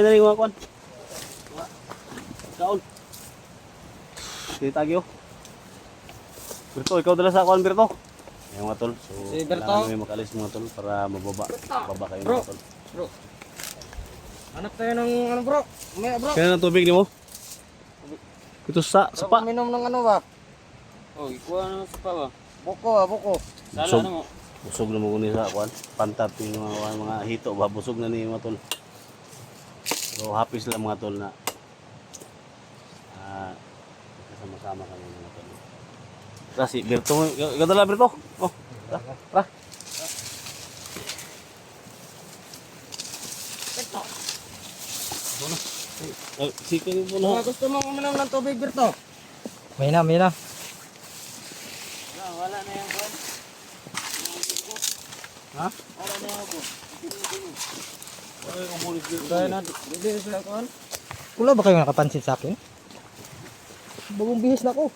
Ano yung mga kwan? Kaon. Sige tagyo. Berto, ikaw dala sa kwan, Berto. Ayan mga tol. So, Si Berto. kailangan namin makalis mga tol para mababa. Mababa kayo Bro. mga tol. Bro. Hanap tayo ng ano bro? May bro. Kailan ang tubig ni mo? Ito sa Bro, sapa. uminom ng ano ba? Oh, ikuha na sa pa ba? Buko buko. Sala Busog. na mo. Busog na mo ni sa kwan. Pantat yung mga hito ba. Busog na ni mga tol. So, happy sila mga tol na kasama-sama kami mga tol. Kasi, Berto, ikaw dala Berto. Oh, tara. Sikin mo Mga na. gusto mong uminom ng tubig Berto? May na. Wala na yung kwan. Ha? Wala na yung ako. Ay, kumulit Berto. Kaya na dili sa kan. Wala ba kayong nakapansin sa akin? Bagong bihis na ko.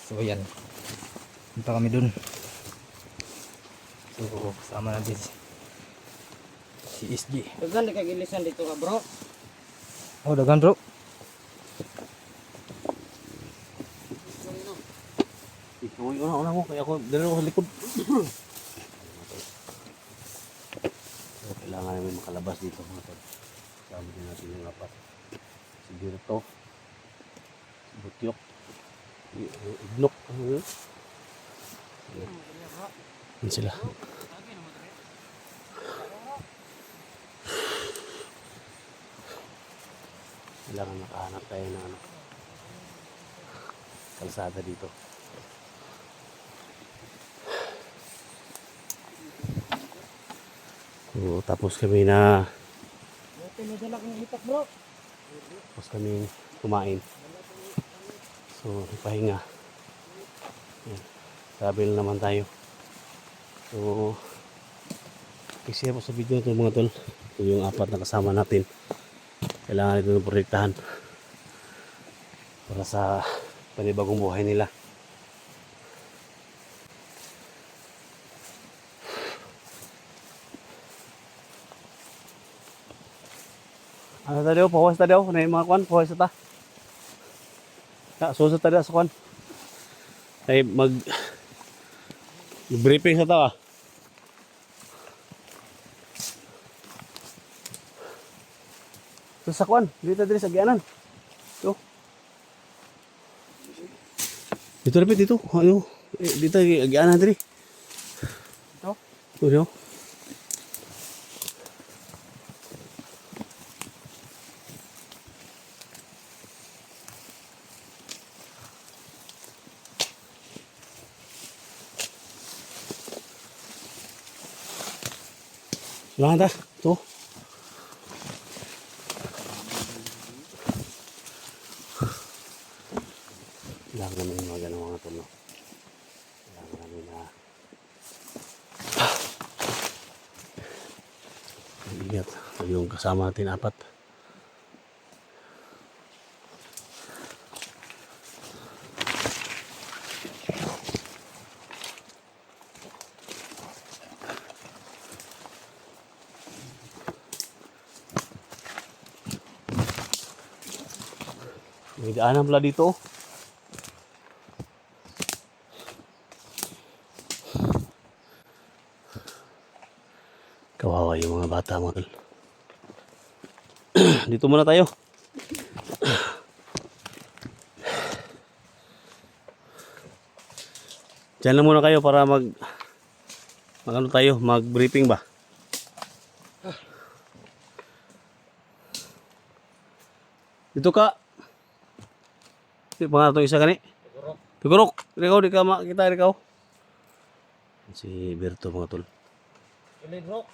So yan. Punta kami dun. So kasama natin si SG. Dagan di kay gilisan dito ka bro. Oh dagan bro. Uy, una mo. Kaya ako, dala ako sa likod. So, kailangan namin makalabas dito mga tol. Kasama din natin yung apat. Si Berto. Si Butyok. Si Ignok. Ano yun? Yan sila. Kailangan makahanap tayo ng ano, kalsada dito. So, tapos kami Tinadala kong hitak bro. kumain. So, ipahinga. Yan. Travel naman tayo. So, i-share po sa video ito mga tol. Ito yung apat na kasama natin. Kailangan ito ng protektahan para sa panibagong buhay nila. Ano tadi pawas tadi na yung mga kwan, pawas ta. Susot tadi sa kwan. Ay briefing sa ta. Sa kwan, dito sa gianan. Ito. Dito rin dito. Ano? Dito gianan diri. Ito? Ito. Lang ta. Ito. Kailangan namin yung mga ganang mga tulo. Kailangan namin na ingat. Yung kasama natin apat. May daanan pala dito. Kawawa yung mga bata mo. Dito muna tayo. Diyan lang muna kayo para ano tayo, mag-briefing ba? Dito ka. Di pa nga itong isa gani. Tugurok. Ikaw, di ka makita, ikaw. Si Berto mga tol. Kili bro.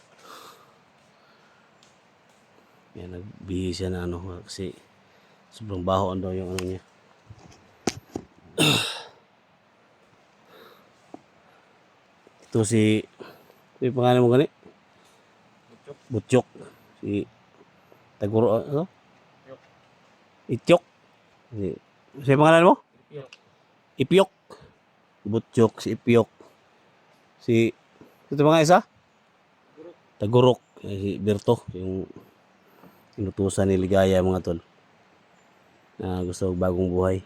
Yan, nagbihis siya na ano kasi sobrang baho daw yung ano niya. Ito si yung pangalan mo gani? Butyok. Si Taguro ano? Ityok. Si pangalan mo? Ipyok. Butyok si Ipyok. Si ito mga isa? Tagurok, si Berto, yung inutusan ni Ligaya mga tol. Na gusto bagong buhay.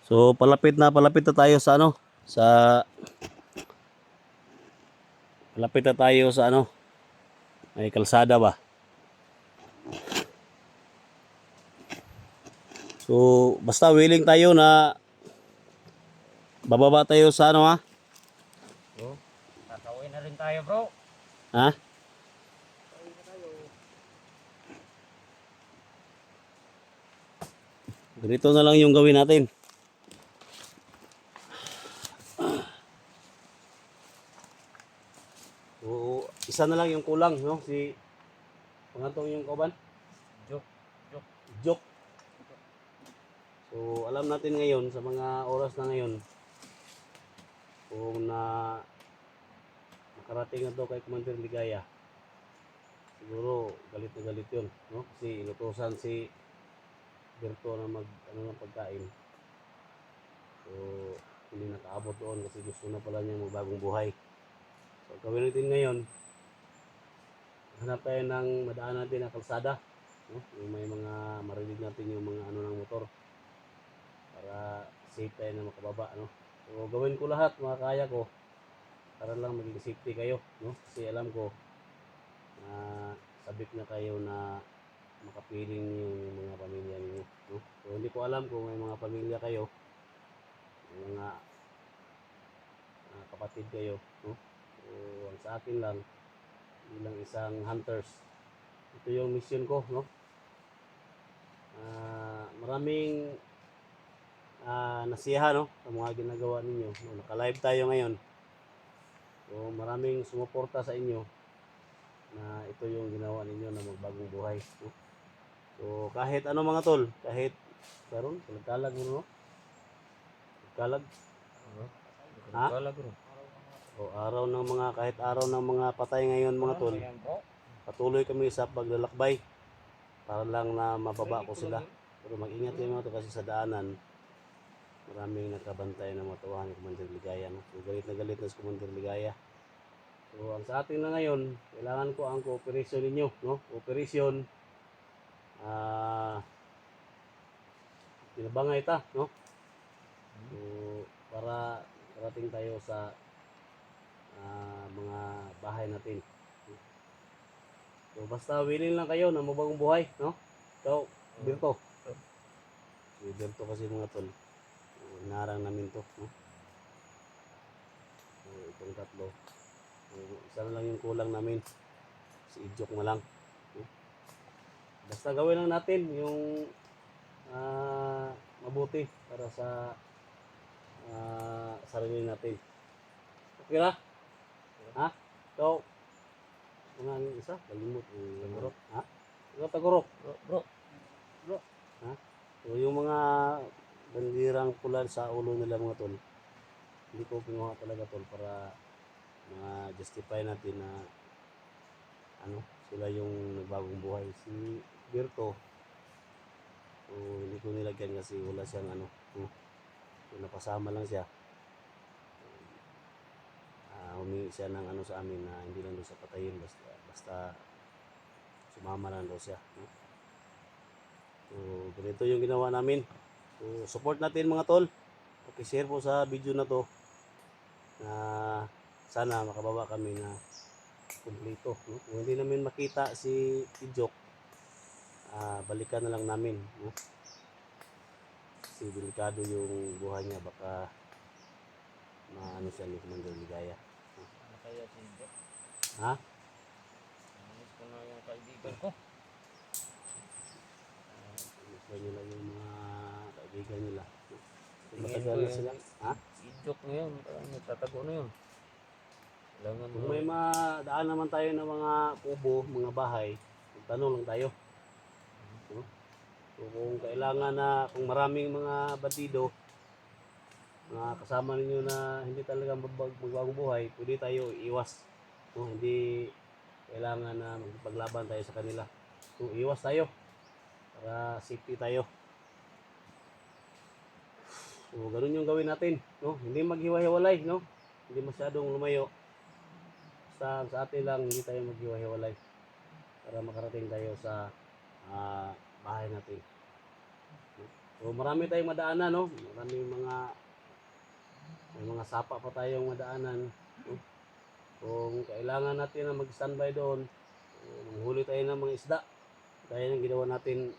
So palapit na tayo sa ano, sa palapit na tayo sa ano, may kalsada ba? So basta willing tayo na bababa tayo sa ano ha? Bro, tatawin na rin tayo bro. Ha? Ganito na lang yung gawin natin. So, isa na lang yung kulang, no? Si pangatong yung kauban, Joke. Jok. So, alam natin ngayon sa mga oras na ngayon kung na makarating na to kay Commander Ligaya. Siguro galit na galit 'yun, no? Kasi inutusan si Berto na mag ano ng pagkain. So, hindi nakaabot doon kasi gusto na pala niya magbagong buhay. So, gawin natin ngayon, hanap tayo ng madaan natin na kalsada, no? Yung may mga marinig natin yung mga ano ng motor para safe tayo na makababa, no? So, gawin ko lahat mga kaya ko para lang maging safety kayo, no? Kasi alam ko na sabik na kayo na makapiling niyo yung mga pamilya niyo, no? So, hindi ko alam kung may mga pamilya kayo, may mga kapatid kayo, no? So, ang sa akin lang, bilang isang hunters, ito yung mission ko, no? Maraming nasiyahan, no, sa mga ginagawa ninyo, no? Naka-live tayo ngayon. So, maraming sumuporta sa inyo na ito yung ginawa ninyo na magbagong buhay, no? So, kahit ano mga tol, kahit karon kalag mo, no? Kalag. Ha? Wala bro. O araw ng mga kahit araw ng mga patay ngayon mga tol, Ayan bro. patuloy kami sa paglalakbay para lang na mababa ko sila. Pero mag-ingat kayo mga tol kasi sa daanan maraming nakabantay na matuwahan ni Commander Ligaya, no? So, galit na si Commander Ligaya. So, ang sa atin na ngayon, kailangan ko ang cooperation ninyo, no? Cooperation, pinabangay ta, no? So, para parating tayo sa mga bahay natin. So, basta willing lang kayo na mabagong buhay, no? Ikaw, Berto. Si Berto kasi mga tol, inarang namin to, no? So, itong tatlo. So, isa na lang yung kulang namin. Si Ijok na lang. No? Basta gawin lang natin yung mabuti para sa sarili natin. Okay na? Ha? So, mga isa, kalimut. Tagurok. Ha? Tagurok. Bro. Ha? So, yung mga bandirang pula sa ulo nila mga tol, hindi ko kinuha talaga tol para ma-justify natin na ano, sila yung nagbagong buhay. Si Berto, so, hindi ko nilagyan kasi wala siyang ano, so, napasama lang siya. Humingi siya ng ano sa amin na hindi lang daw sa patayin, basta sumama lang daw siya, no? So, ganito yung ginawa namin. So, support natin mga tol. Paki-share po sa video na to na sana makababa kami na kumpleto, no? Kung hindi namin makita si Ijok, balikan na lang namin, no? Kasi delikado yung buhay niya, baka maano siya ni Commander Ligaya. Ano kaya si Joke? Ha? Namiss ko na yung kaibigan ko. Gusto nila yung mga kaibigan nila, no? Tingin Matagal ko na yun. sila. Ha? Si Joke na yun. Parang nagtatago na yun. Kailangan Kung mo. may madaan naman tayo ng mga kubo, mga bahay, magtanong lang tayo, no? So, kung kailangan na, kung maraming mga bandido, mga kasama ninyo na hindi talaga magbagong buhay, pwede tayo iwas, no? Hindi kailangan na magpaglaban tayo sa kanila. So, iwas tayo para safety tayo. So, So ganun yung gawin natin, no? Hindi maghiwa-hiwalay, no? Hindi masyadong lumayo. Sa atin lang, hindi tayo maghiwa-hiwalay para makarating tayo sa bahay natin. So marami tayong madaanan, no? May mga sapa pa tayong madaanan, no? Kung kailangan natin na mag-standby doon, manghuli tayo ng mga isda. Gaya ng ginawa natin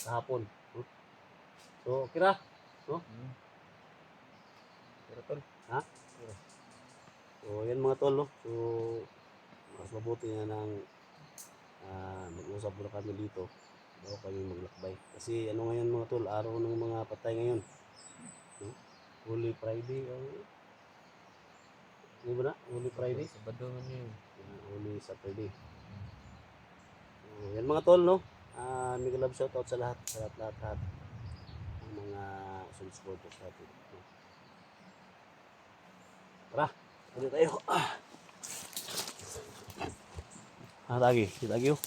kahapon, no? So okay ra, no? Pero tol. Ha? So yan mga tol, no? So mas mabuti na ng mag-usap muna kami dito bago kami maglakbay. Kasi ano ngayon mga tol, araw ng mga patay ngayon, no? Holy Friday, ano ba na? Holy Friday? Sabado man yun. Holy Saturday. So, yan mga tol, no? Mega love shoutout sa lahat, lahat ng mga supporters natin, no? Tara, tuloy tayo. Lagi oh.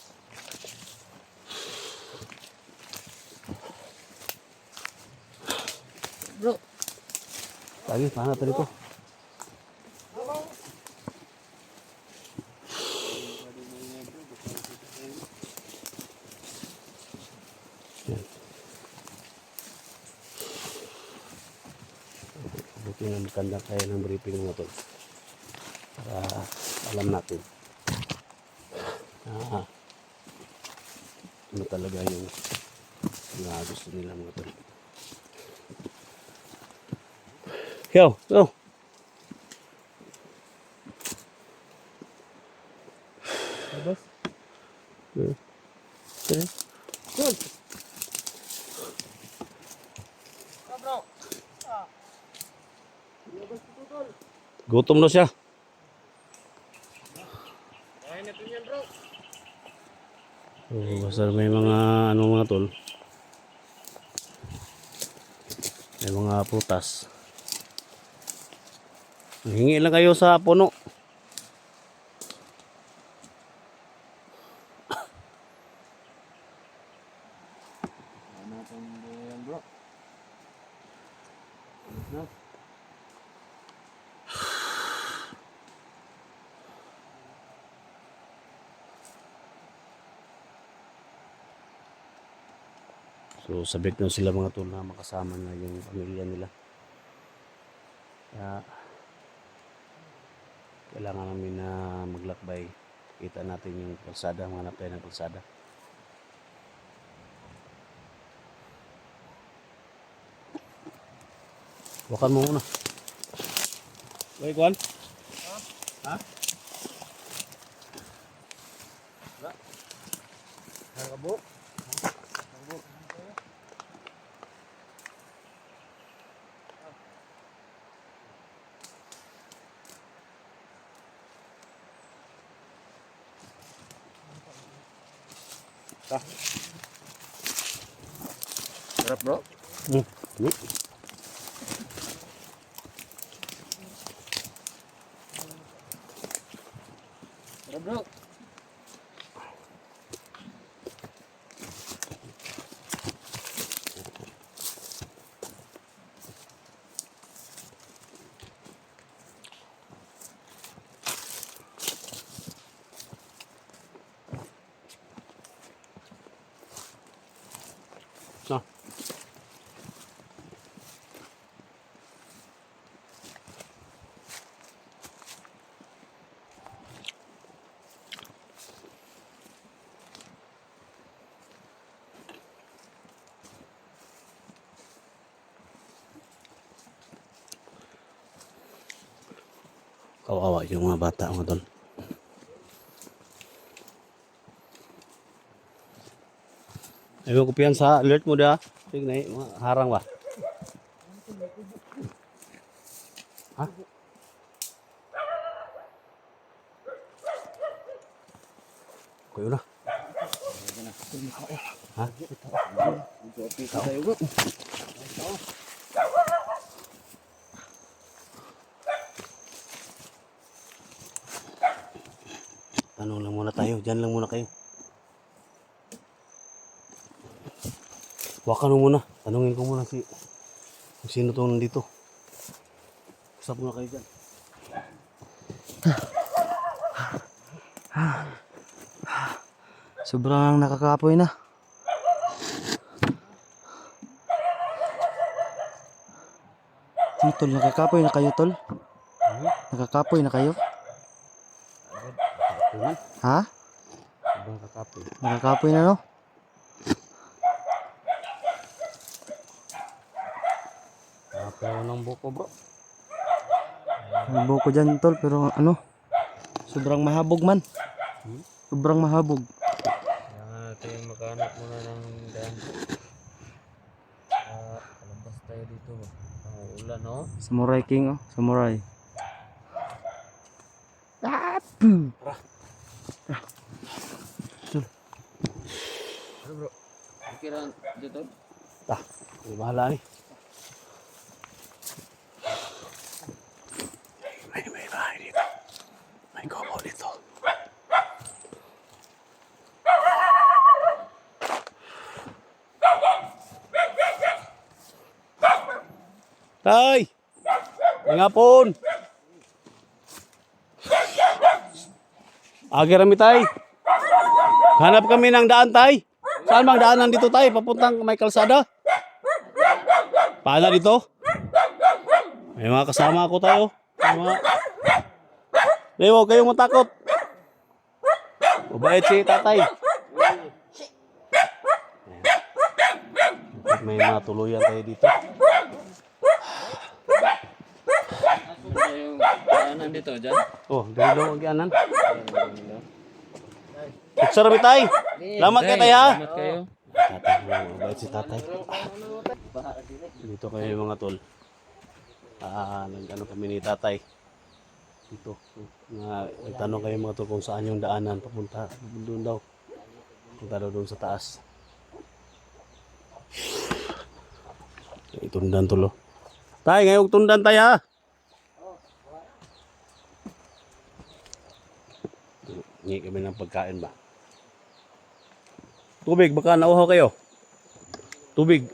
Bro. Lagi, paano natin ito? Yan. Buti na magkanda tayo ng briefing mga tol. Para alam natin. Ano talaga yung gusto nila mga tol. Yo. Labas. Okay. Good. Bro. Gutom na siya. Kain natin yan bro. So, basta may mga mga tol. May mga prutas. Hingi lang kayo sa puno. Kain natin yan bro. No? So sabik na sila mga tol na makasama na yung pamilya nila. Kaya kailangan namin na maglakbay. Kita natin yung kalsada, mga tayo ng kalsada. Wakan mo muna. Wait, Kwan? Ha? Nakabo. Sarap bro. Tara bro. Ah. Kawawa yung mga bata mga tol. Ayaw ko piyan sa alert mo da. Tingnan mga harang ba? Ha? Kuyo na. Ha? Tayo bro. Tanong lang muna tayo. Diyan lang muna kayo. Wakan mo muna. Tanungin ko muna si Kung sino to nandito. Usap muna kayo dyan. Sobrang nakakapoy na. Ano tol, nakakapoy na kayo tol? Nakakapoy na kayo? Tuman. Ha? Sobrang kakapoy. Nakakapoy na no? Kakapoy ng buko bro. May buko dyan tol, pero ano? Sobrang mahabog man. Sobrang mahabog. Kailangan natin maghanap muna ng daan. Kalabas tayo dito. Ang ulan, no? Samurai King oh, samurai. Ano bro? Okay lang dito? May bahala ni. May bahay dito. May gobo dito. Tay! Nga pon! Agi rami tay. Hanap kami ng daan tay. Saan bang daanan dito tay? Papuntang may kalsada. Paano dito? May mga kasama ako tayo. May mga... Hey, huwag kayong matakot. Mabait si tatay. May mga tuluyan tayo dito. Ano yung daanan dito, dyan? Oh, dali daw ang gianan. Picture rami tay. Salamat kay tay ha. Salamat kayo. Tatay, mabait si tatay. Dito kayo mga tol. Nag-ano kami ni tatay. Dito. Nagtanong kayo mga tol kung saan yung daanan. Papunta doon daw. Punta daw doon sa taas. Itundan tol oh. Tay, ngayon tundan tay ha. Hingi kami ng pagkain ba? Tubig, baka nauhaw kayo. Tubig.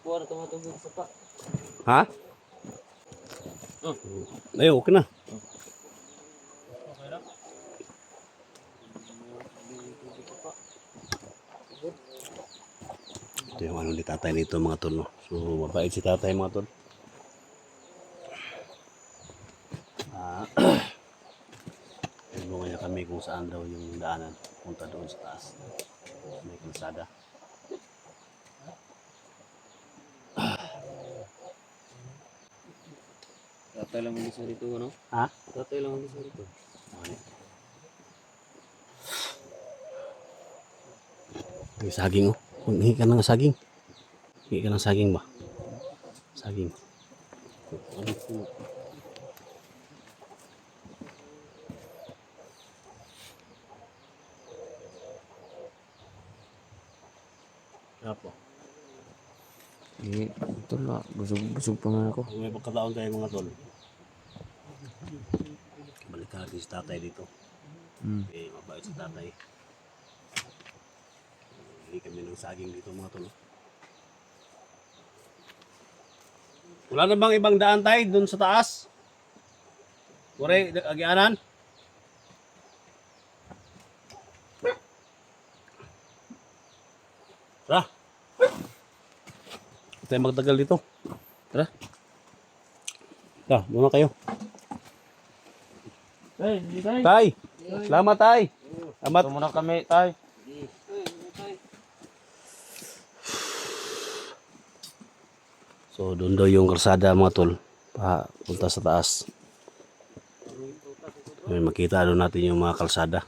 Kuha na tumatubig sa pa. Ha? Ay, okay na. Ito yung ano ni tatay nito mga tol. No? So, mabait si tatay mga tol. Tinulungan niya kami kung saan daw yung daanan. Punta doon sa taas. May kalsada. Tatay lang mag-isa rito, ano? Ha? Tatay lang mag-isa rito. Okay. May saging oh. Hingi ka ng saging. Hingi ka ng saging ba? Saging. Apo. Ito lang. Busog pa nga ako. Kung may pagkataon tayo mga tol. Balik ka natin si tatay dito. Okay, mabait si tatay. Hindi kami ng saging dito mga tol. Wala na bang ibang daan tayo dun sa taas? Kore, agianan? Tara. Hindi tayo magtagal dito. Tara. Tara, muna kayo. Tay, hindi tay. Tay! Salamat tay! Salamat. Ito muna kami, tay. So doon daw yung kalsada mga tol. Punta sa taas. May makita doon natin yung mga kalsada.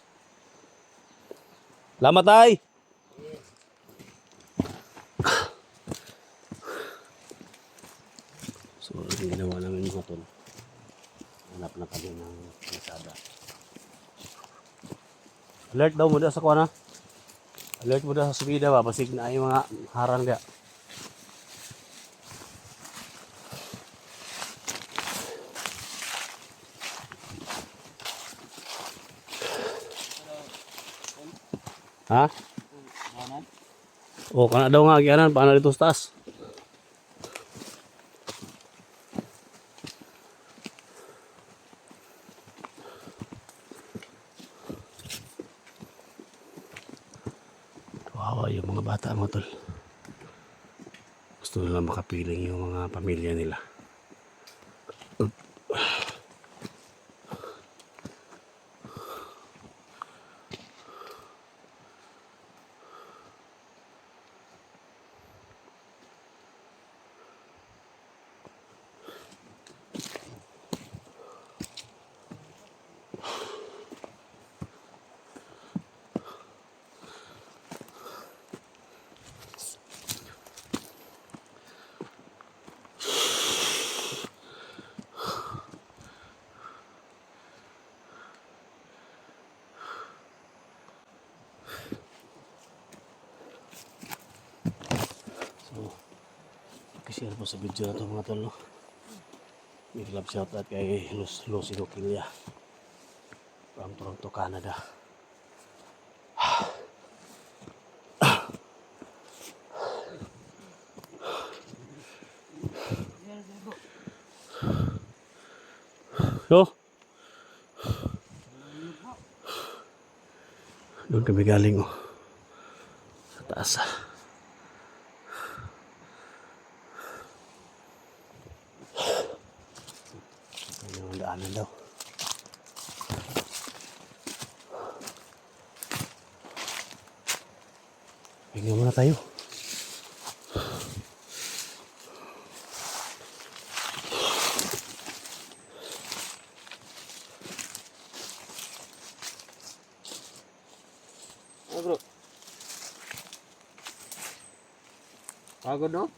Salamat tay! So yung ginawa namin mga tol. Hanap na kami ng kalsada. Alert daw mo sa kuha na. Alert mo sa subida ba? Pasig na yung mga harang kaya. Ha? O, kana daw nga, agianan, paano dito sa taas? Kawawa yung mga bata mga tol. Gusto nila makapiling yung mga pamilya nila. So, share po sa video na ito mga tol, no? Big love shoutout kay Lucy Roquilla from Toronto, Canada. So, doon kami galing, oh. Sa taas, ah. Ayun yung daanan daw. Hinga muna tayo. Ah, bro. Pagod, no?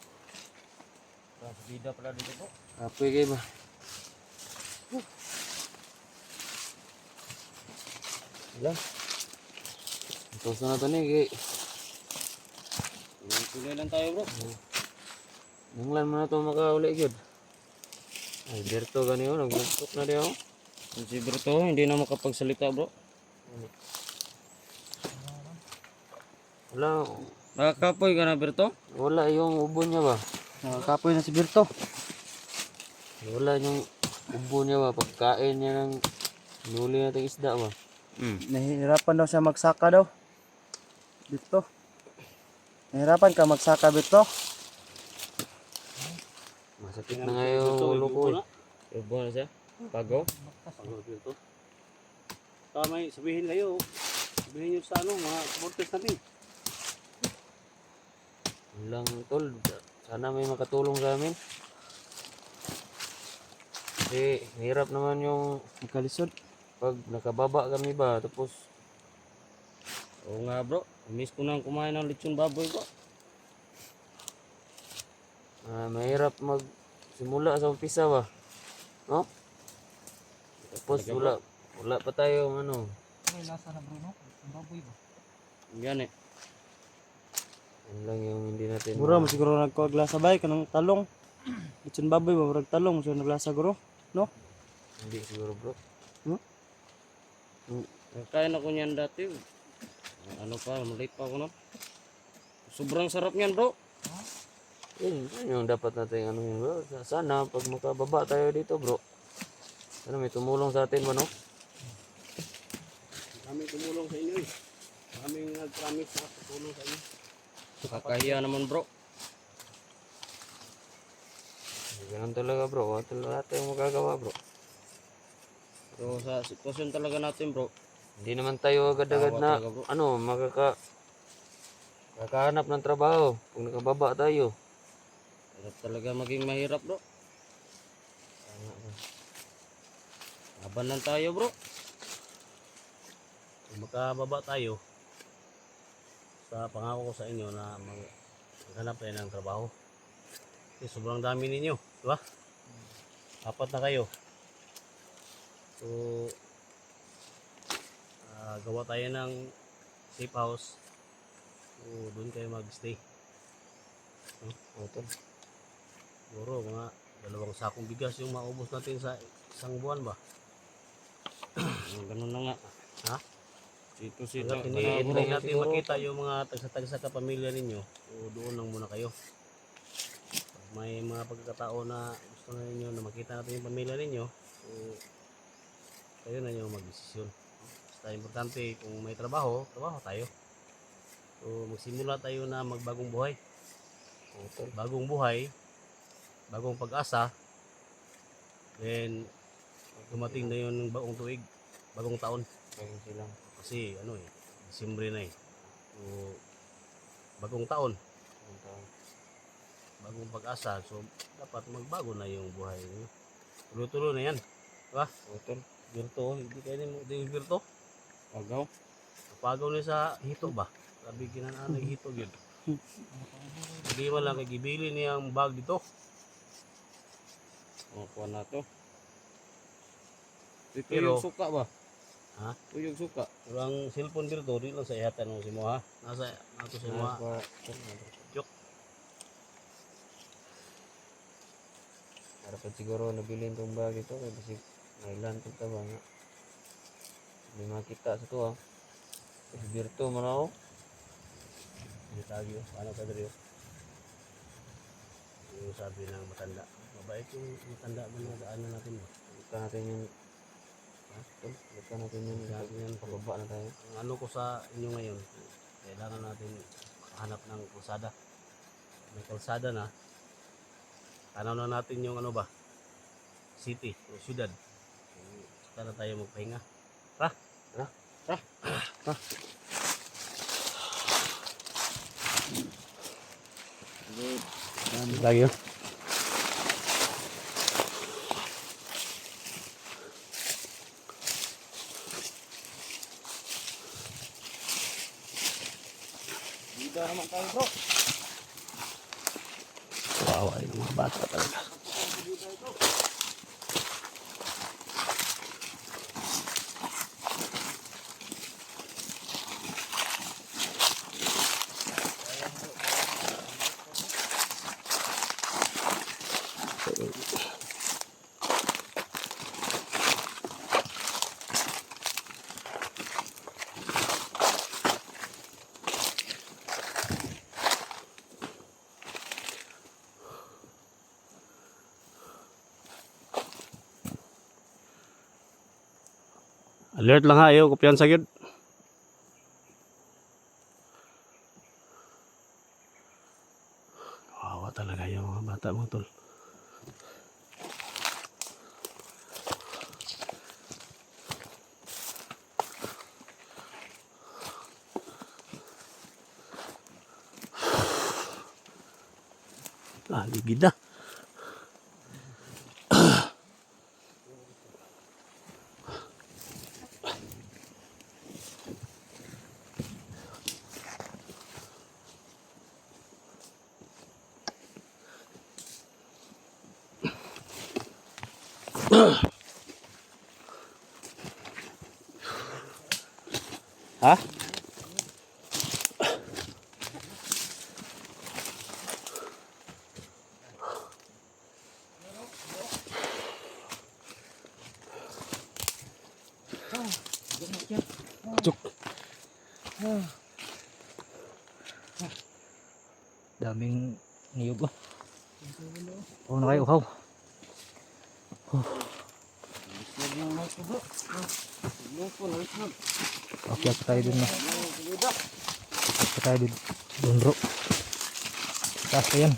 Bida pala dito po. Apoy kayo ba? Wala. Tapos na ito ni. Tuloy lang tayo bro. Nanglan mo na ito makauli yun. Ay, Berto ganyan, nagbutok na diyan. Si Berto hindi na makapagsalita bro. Wala, Nakakapoy ka na Berto? wala yung ubo niya ba? Nakakapoy na si Berto. Wala yung ubo niya ba? Pagkain niya ng nuli nating isda ba? Nahihirapan daw siya magsaka daw. Berto. Nahihirapan ka magsaka Berto? Masakit na nga yung ulo ko eh. Ubo na siya? Pagaw? Pagod dito. Tama, sabihin kayo. Sabihin nyo sa ano, mga supporters natin. Lang tol, sana may makatulong sa amin. Kasi hirap naman yung Makalisod. pag nakababa kami ba, tapos Oo nga bro. Miss ko nang kumain ng lechon baboy bro. mahirap magsimula sa umpisa ba. No? Tapos wala pa tayo ano. May lasa na bro, no? Ang baboy ba? Yan eh. Yan lang yung hindi natin Siguro mo siguro nagkuaglasa bay kanang talong. Lechon baboy ba murag talong so naglasa guro. No? hindi siguro bro. Nakain ako niyan dati. Ano pa, maliit pa ako no. Sobrang sarap niyan bro. Yun yung dapat natin ano yun bro. Sana pag makababa tayo dito bro. Ano may tumulong sa atin ba no? Kami tumulong sa inyo eh. Kaming nag-promise na tutulong sa inyo. Kakahiya naman bro. Ganun talaga bro. Lahat tayong magagawa bro. So sa sitwasyon talaga natin bro. Hindi naman tayo agad-agad Tawa na talaga, bro. ano kakahanap ng trabaho pag nakababa tayo. Hirap talaga maging mahirap bro. Laban lang tayo bro. Kung makababa tayo, sa pangako ko sa inyo na maghanap tayo ng trabaho. Kasi sobrang dami ninyo, di ba? Apat na kayo. So, gawa tayo ng safe house. So, doon kayo mag-stay. Ito. Siguro mga 2 sakong bigas yung maubos natin sa isang buwan ba? Ganun na nga. Ha? Dito sila. Hindi natin makita yung mga tagsa-tagsa kapamilya ninyo. So doon lang muna kayo. Pag may mga pagkakataon na gusto na ninyo na makita natin yung pamilya ninyo, so kayo na yung magdesisyon. Basta importante kung may trabaho, trabaho tayo. So magsimula tayo na magbagong buhay. Bagong buhay, bagong pag-asa. Then dumating na yun ng bagong tuig, bagong taon. Bagong silang. Kasi ano eh, Disyembre na eh. So, bagong taon, Bagong taon. bagong pag-asa. So, dapat magbago na yung buhay niyo. Tuloy-tuloy na yan. Diba? Utol. Birto, hindi kayo hindi birto. Agaw. Pagaw niya sa hito ba? Sabi kinananay hito yun. Hindi man lang kagibili niya ang bag dito. O, kuha na to. Ito Pero- yung suka ba? Ha? Ito yung suka. Pero ang cellphone birto, di lang sa ihatan mo si mo ha. Nato si mo ha. Joke. Dapat siguro nabilin tong bag ito kaya kasi mailan ito ba nga. Hindi makita sa to ha. Kasi birto man ako. Hindi tagi oh. Paano ka dali oh? Yung sabi ng matanda. Mabait yung matanda mo na daanan natin oh. Buka natin yung buka natin yung Sabi yan, pababa na tayo. ang ano ko sa inyo ngayon, kailangan natin hanap ng kalsada. May kalsada na. Tanaw na natin yung ano ba? City o syudad. Saka na tayo magpahinga. Lagi yun. Bida naman tayo bro. Kawawa yung mga bata talaga. Alert lang ha, ayaw, kumpiyansa yun. Kawawa talaga yung mga bata mo tol. Ligid na. Ha? Cuk. Daming niyog oh. Oo na kayo, uhaw. Akyat tayo dun na. Akyat tayo dun bro. Taas ka yan.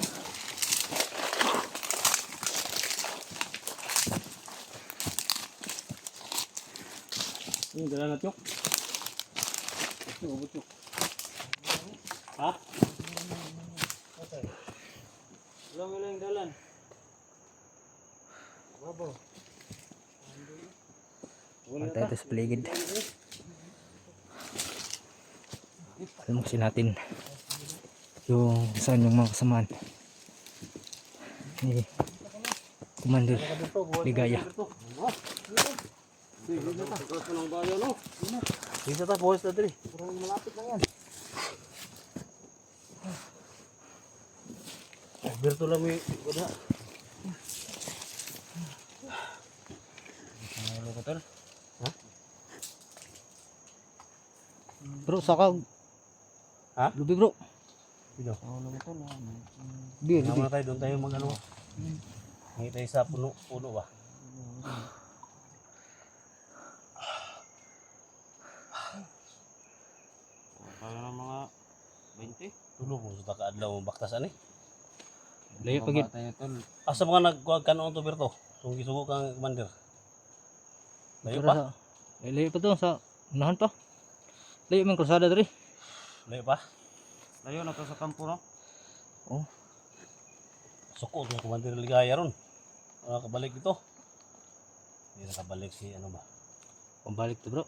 Yung dala na tiyok. Ha? Ulang dalan. Tayo tayo sa paligid. Almusin natin yung saan yung mga kasamaan ni Commander Ligaya. Bisa ta boys na diri. Malapit lang yan. Berto lang may wala. Ano ko tol? Ha? Bro, saka. Ha? Lubi bro. Dito. Ano ito no? Lubi, Nga lubi. muna tayo, doon tayo mag ano. Hingi tayo sa puno ba? Kaya ng mga 20. Tulog mo sa takaadlaw mo baktasan eh. Layo pagit. Tayo tol. Asa mga nagkuhag ka noon to Berto? Kung gisugo kang commander. Layo pa? Layo pa to sa unahan pa. Layo man krusada diri. Layo pa? Layo na to sa kampo no? Oh, Suko yung commander Ligaya ron. Nakabalik dito. Hindi nakabalik si ano ba? pambalik to bro.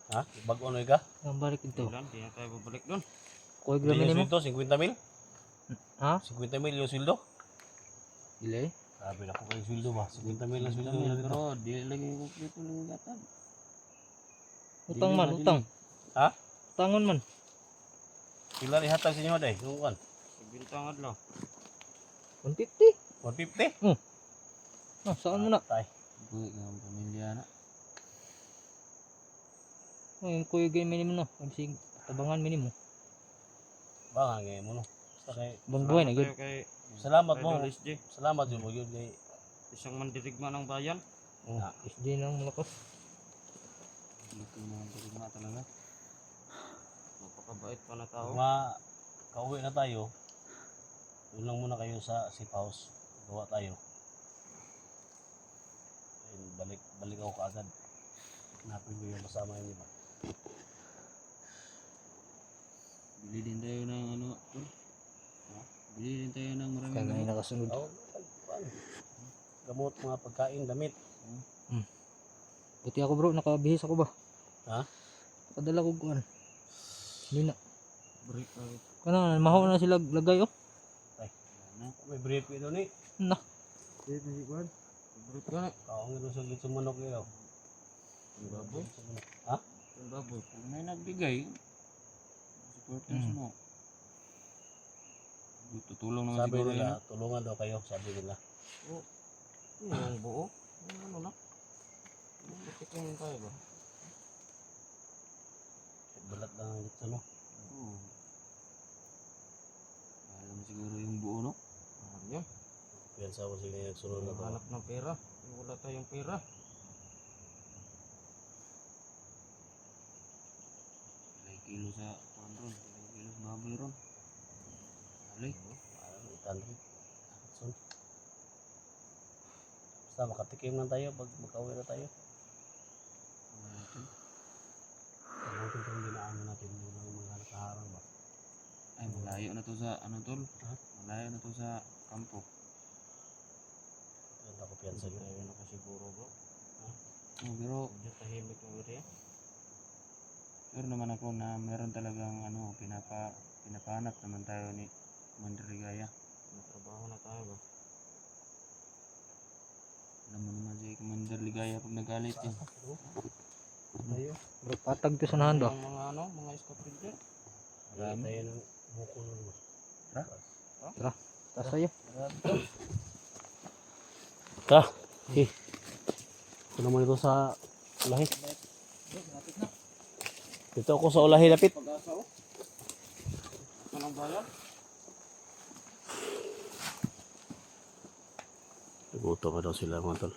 Ha? Bago ano ka? Pambalik ito. Wala, hindi na tayo babalik doon. Kuha Hindi grabe yung nimo. sweldo, 50 mil? Ha? 50 mil yung sweldo? Dili. Sabi na ko kayo sweldo ba? 50 mil ang sweldo Kami nila dito. pero di lagi ko dito lang gatag. Utang man, utang. Ha? Utangon man. Pila rin hatag sa inyo day? Yung kan? Bintang adlaw. 150. 150? Ah, saan mo na? Tay. Buhay ng pamilya na. Yung kuya game minimo no. Kasi tabangan minimo. Baka ngayon mo no. Basta kay Bangbuhay na Salamat good. tayo kay salamat mo. Idol SJ. Salamat yun mo yun kay Isang mandirigma ng bayan. Oh, SJ nang malakas. Dito na mandirigma talaga. Napakabait pa na tao. kauwi na tayo. Doon lang muna kayo sa safe house. Gawa tayo. And balik ako kaagad. Hanapin ko yung kasama yun, di ba? Bili din tayo ng ano. Tol. Ha? Bili din tayo ng maraming Kaya may gamot. nakasunod. Oo, gamot, mga pagkain, damit. Buti ako bro, nakabihis ako ba? Ha? Nakadala ko kuan. Hindi na. Break na. Kana mahaw na sila lagay oh. May brief ito ni. Na. Break na. Kaong ito sa gitsa manok ito. Ang baboy. Ha? Ang baboy. Kung may nagbigay, supporters mo. Tutulong naman Sabi siguro nila, yun. tulungan daw kayo, sabi nila. Yung buo. Yung ano na. Matikin tayo ba? Balat lang ang gitsa, no? Oo. Alam siguro yung buo no? Yan. Piyansa ko sila yung nagsunod na to. Hanap ng pera. Wala tayong pera. Ilang kilo sa kuwan ron. Ilang kilo sa baboy ron. Alay. 800. So, basta makatikim lang tayo pag makauwi na tayo. Mabuti kung dinaan natin muna ng mga nakaharang ba. Ay, malayo na to sa ano tol? Ha? Malayo na to sa kampo. Ganda ko piyansa yun. Tayo nakasiguro bro. Ha? Pero medyo tahimik ng area. Sure naman ako na meron talagang ano, pinapahanap naman tayo ni Commander Ligaya. Natrabaho na tayo ba? Alam mo naman si Commander Ligaya pag nagalit yun. Tayo. Bro, patag to sa nahan ba? Ang mga ano, mga escapade. Marami tayo ng buko nun ba. Tas ayo. Ta. Eh. Ito naman ito sa ulahi. Dito ako sa ulahi lapit. Pag-asa oh. Anong bayan? Nagutom na daw sila mga tol.